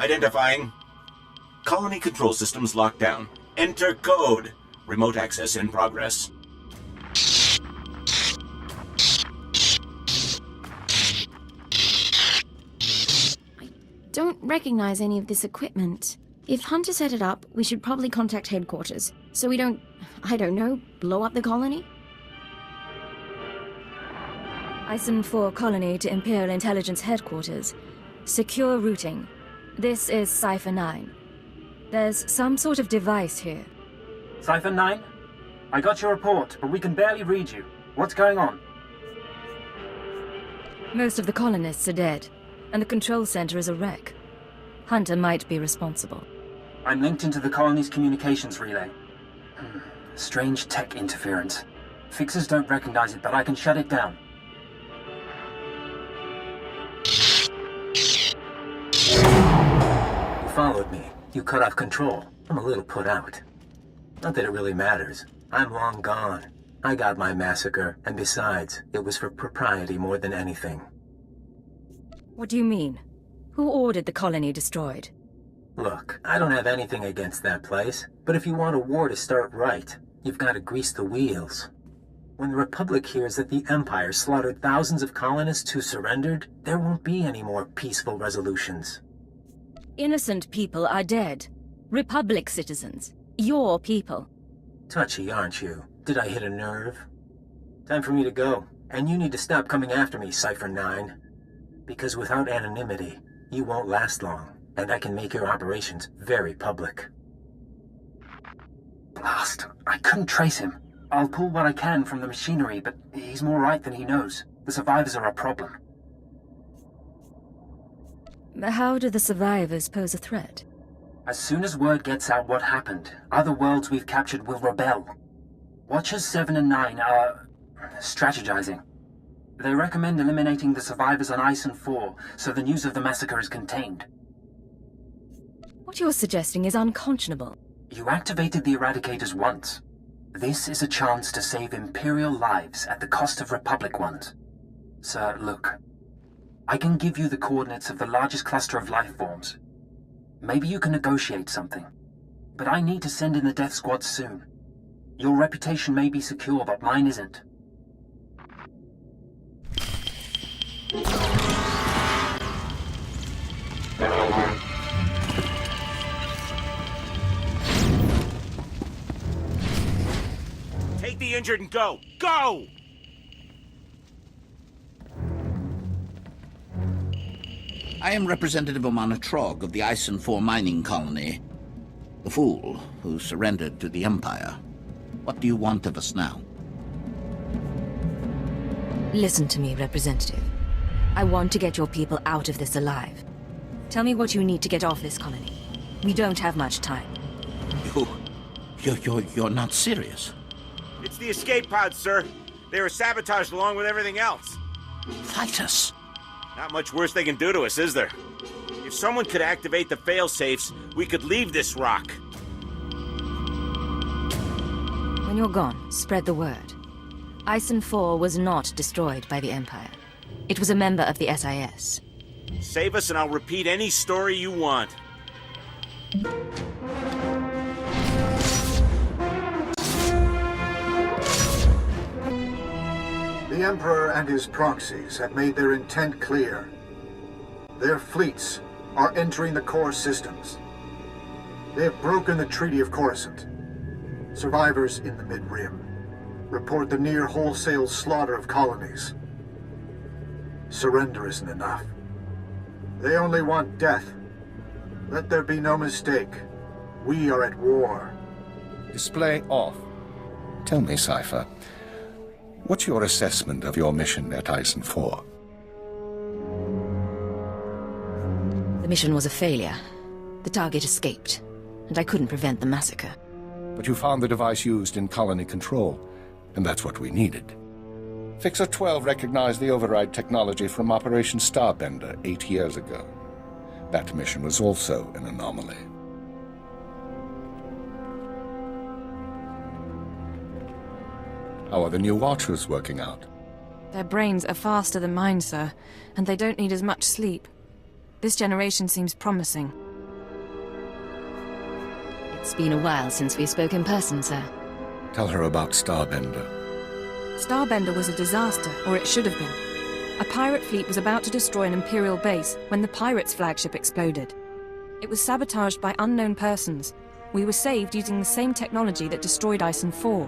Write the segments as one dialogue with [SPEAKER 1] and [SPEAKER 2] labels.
[SPEAKER 1] Identifying. Colony control systems locked down. Enter code. Remote access in progress.
[SPEAKER 2] I don't recognize any of this equipment. If Hunter set it up, we should probably contact headquarters, so we don't, I don't know, blow up the colony?
[SPEAKER 3] Ison 4 colony to Imperial Intelligence Headquarters. Secure routing. This is Cipher 9. There's some sort of device here.
[SPEAKER 4] Cipher 9? I got your report, but we can barely read you. What's going on?
[SPEAKER 3] Most of the colonists are dead, and the control center is a wreck. Hunter might be responsible.
[SPEAKER 4] I'm linked into the colony's communications relay. Strange tech interference. Fixers don't recognize it, but I can shut it down. You followed me. You cut off control. I'm a little put out. Not that it really matters. I'm long gone. I got my massacre, and besides, it was for propriety more than anything.
[SPEAKER 3] What do you mean? Who ordered the colony destroyed?
[SPEAKER 4] Look, I don't have anything against that place, but if you want a war to start right, you've got to grease the wheels. When the Republic hears that the Empire slaughtered thousands of colonists who surrendered, there won't be any more peaceful resolutions.
[SPEAKER 3] Innocent people are dead. Republic citizens. Your people.
[SPEAKER 4] Touchy, aren't you? Did I hit a nerve? Time for me to go, and you need to stop coming after me, Cipher 9. Because without anonymity, you won't last long, and I can make your operations very public. Blast. I couldn't trace him. I'll pull what I can from the machinery, but he's more right than he knows. The survivors are a problem.
[SPEAKER 3] How do the survivors pose a threat?
[SPEAKER 4] As soon as word gets out what happened, other worlds we've captured will rebel. Watchers 7 and 9 are strategizing. They recommend eliminating the survivors on Ison 4, so the news of the massacre is contained.
[SPEAKER 3] What you're suggesting is unconscionable.
[SPEAKER 4] You activated the Eradicators once. This is a chance to save Imperial lives at the cost of Republic ones. Sir, look. I can give you the coordinates of the largest cluster of life forms. Maybe you can negotiate something. But I need to send in the death squad soon. Your reputation may be secure, but mine isn't.
[SPEAKER 1] Take the injured and go! Go!
[SPEAKER 5] I am Representative Omana Trog of the Ison 4 mining colony. The fool who surrendered to the Empire. What do you want of us now?
[SPEAKER 3] Listen to me, Representative. I want to get your people out of this alive. Tell me what you need to get off this colony. We don't have much time.
[SPEAKER 5] You're not serious.
[SPEAKER 1] It's the escape pods, sir. They were sabotaged along with everything else.
[SPEAKER 5] Fight us.
[SPEAKER 1] Not much worse they can do to us, is there? If someone could activate the fail-safes, we could leave this rock.
[SPEAKER 3] When you're gone, spread the word. Ison 4 was not destroyed by the Empire. It was a member of the SIS.
[SPEAKER 1] Save us and I'll repeat any story you want.
[SPEAKER 6] The Emperor and his proxies have made their intent clear. Their fleets are entering the core systems. They have broken the Treaty of Coruscant. Survivors in the Mid-Rim report the near wholesale slaughter of colonies. Surrender isn't enough. They only want death. Let there be no mistake. We are at war.
[SPEAKER 7] Display off. Tell me, Cypher, what's your assessment of your mission at Ison 4?
[SPEAKER 3] The mission was a failure. The target escaped, and I couldn't prevent the massacre.
[SPEAKER 7] But you found the device used in colony control, and that's what we needed. Fixer 12 recognized the override technology from Operation Starbender 8 years ago. That mission was also an anomaly. How are the new Watchers working out?
[SPEAKER 8] Their brains are faster than mine, sir, and they don't need as much sleep. This generation seems promising.
[SPEAKER 3] It's been a while since we spoke in person, sir.
[SPEAKER 7] Tell her about Starbender.
[SPEAKER 3] Starbender was a disaster, or it should have been. A pirate fleet was about to destroy an Imperial base when the pirates' flagship exploded. It was sabotaged by unknown persons. We were saved using the same technology that destroyed Ison 4.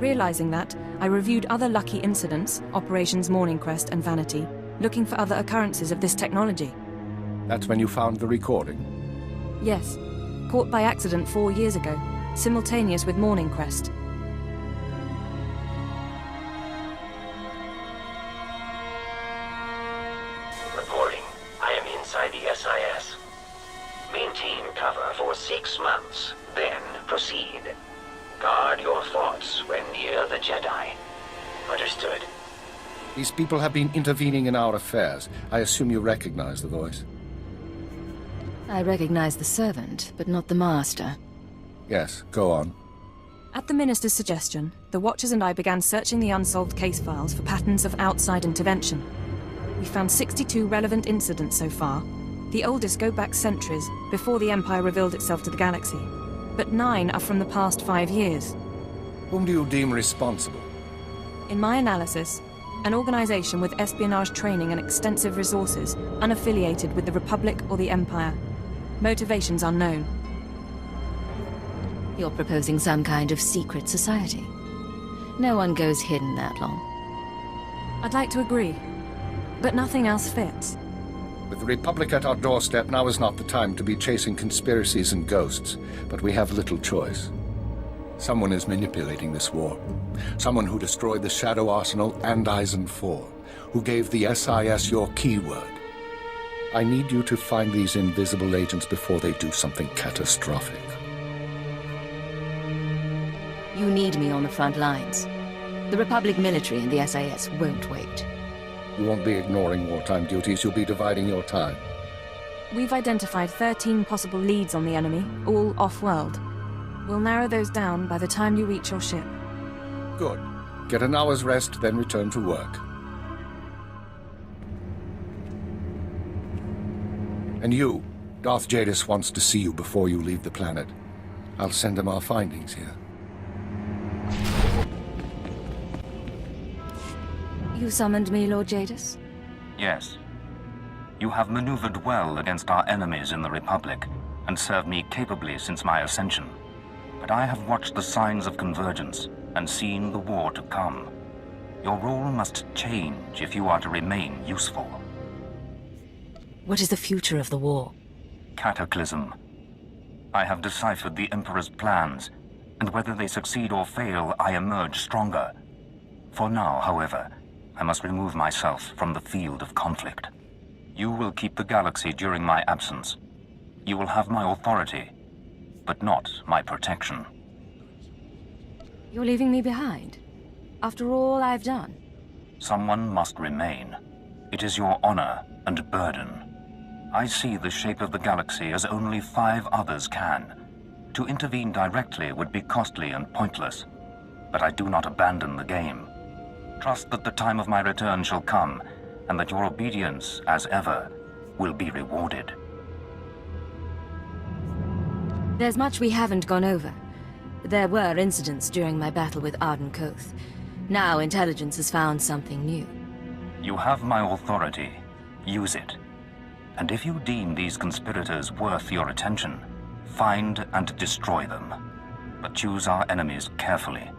[SPEAKER 3] Realizing that, I reviewed other lucky incidents, Operations Morning Crest and Vanity, looking for other occurrences of this technology.
[SPEAKER 7] That's when you found the recording?
[SPEAKER 3] Yes. Caught by accident 4 years ago, simultaneous with Morning Crest.
[SPEAKER 8] Reporting. I am inside the SIS. Maintain cover for 6 months, then proceed. Guard your thoughts when near the Jedi. Understood.
[SPEAKER 7] These people have been intervening in our affairs. I assume you recognize the voice.
[SPEAKER 3] I recognize the servant, but not the master.
[SPEAKER 7] Yes, go on.
[SPEAKER 3] At the Minister's suggestion, the Watchers and I began searching the unsolved case files for patterns of outside intervention. We found 62 relevant incidents so far. The oldest go back centuries, before the Empire revealed itself to the galaxy. But 9 are from the past 5 years.
[SPEAKER 7] Whom do you deem responsible?
[SPEAKER 3] In my analysis, an organization with espionage training and extensive resources, unaffiliated with the Republic or the Empire. Motivations unknown. You're proposing some kind of secret society. No one goes hidden that long. I'd like to agree, but nothing else fits.
[SPEAKER 7] With the Republic at our doorstep, now is not the time to be chasing conspiracies and ghosts, but we have little choice. Someone is manipulating this war. Someone who destroyed the Shadow Arsenal and Ison 4, who gave the SIS your keyword. I need you to find these invisible agents before they do something catastrophic.
[SPEAKER 3] You need me on the front lines. The Republic military and the SIS won't wait.
[SPEAKER 7] You won't be ignoring wartime duties, you'll be dividing your time.
[SPEAKER 3] We've identified 13 possible leads on the enemy, all off-world. We'll narrow those down by the time you reach your ship.
[SPEAKER 7] Good. Get an hour's rest, then return to work. And you, Darth Jadus wants to see you before you leave the planet. I'll send him our findings here.
[SPEAKER 3] You summoned me, Lord Jadus?
[SPEAKER 9] Yes. You have maneuvered well against our enemies in the Republic, and served me capably since my ascension. But I have watched the signs of convergence, and seen the war to come. Your role must change if you are to remain useful.
[SPEAKER 3] What is the future of the war?
[SPEAKER 9] Cataclysm. I have deciphered the Emperor's plans, and whether they succeed or fail, I emerge stronger. For now, however, I must remove myself from the field of conflict. You will keep the galaxy during my absence. You will have my authority, but not my protection.
[SPEAKER 3] You're leaving me behind? After all I've done?
[SPEAKER 9] Someone must remain. It is your honor and burden. I see the shape of the galaxy as only 5 others can. To intervene directly would be costly and pointless, but I do not abandon the game. Trust that the time of my return shall come, and that your obedience, as ever, will be rewarded.
[SPEAKER 3] There's much we haven't gone over. There were incidents during my battle with Arden Koth. Now intelligence has found something new.
[SPEAKER 9] You have my authority. Use it. And if you deem these conspirators worth your attention, find and destroy them. But choose our enemies carefully.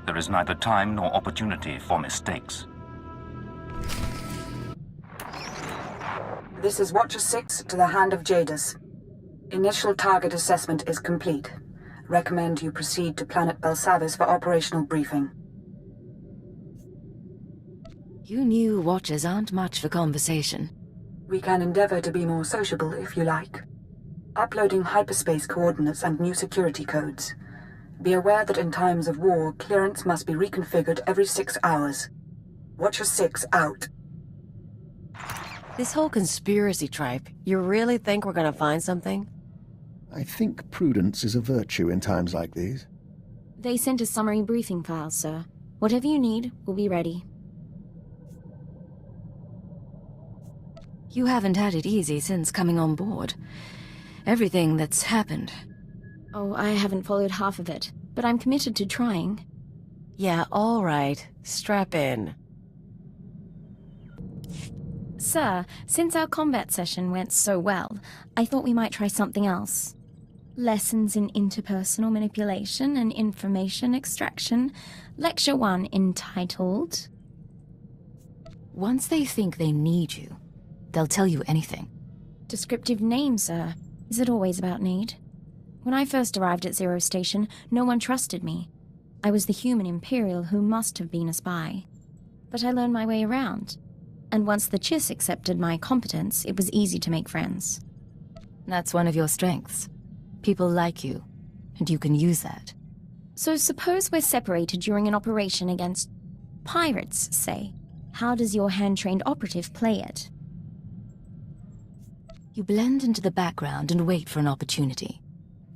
[SPEAKER 9] There is neither time nor opportunity for mistakes.
[SPEAKER 10] This is Watcher 6 to the Hand of Jadus. Initial target assessment is complete. Recommend you proceed to Planet Belsavis for operational briefing.
[SPEAKER 3] You new Watchers aren't much for conversation.
[SPEAKER 10] We can endeavor to be more sociable if you like. Uploading hyperspace coordinates and new security codes. Be aware that in times of war, clearance must be reconfigured every 6 hours. Watcher 6 out.
[SPEAKER 11] This whole conspiracy tripe, you really think we're gonna find something?
[SPEAKER 12] I think prudence is a virtue in times like these.
[SPEAKER 2] They sent a summary briefing file, sir. Whatever you need, we'll be ready.
[SPEAKER 3] You haven't had it easy since coming on board. Everything that's happened.
[SPEAKER 2] Oh, I haven't followed half of it, but I'm committed to trying.
[SPEAKER 11] Yeah, all right. Strap in.
[SPEAKER 2] Sir, since our combat session went so well, I thought we might try something else. Lessons in interpersonal manipulation and information extraction. Lecture 1 entitled...
[SPEAKER 13] Once they think they need you, they'll tell you anything.
[SPEAKER 2] Descriptive name, sir. Is it always about need? When I first arrived at Zero Station, no one trusted me. I was the human Imperial who must have been a spy. But I learned my way around. And once the Chiss accepted my competence, it was easy to make friends.
[SPEAKER 13] That's one of your strengths. People like you, and you can use that.
[SPEAKER 2] So suppose we're separated during an operation against pirates, say. How does your hand-trained operative play it?
[SPEAKER 13] You blend into the background and wait for an opportunity.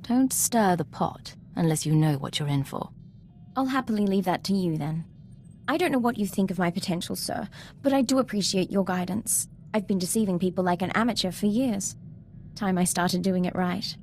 [SPEAKER 13] Don't stir the pot unless you know what you're in for.
[SPEAKER 2] I'll happily leave that to you, then. I don't know what you think of my potential, sir, but I do appreciate your guidance. I've been deceiving people like an amateur for years. Time I started doing it right.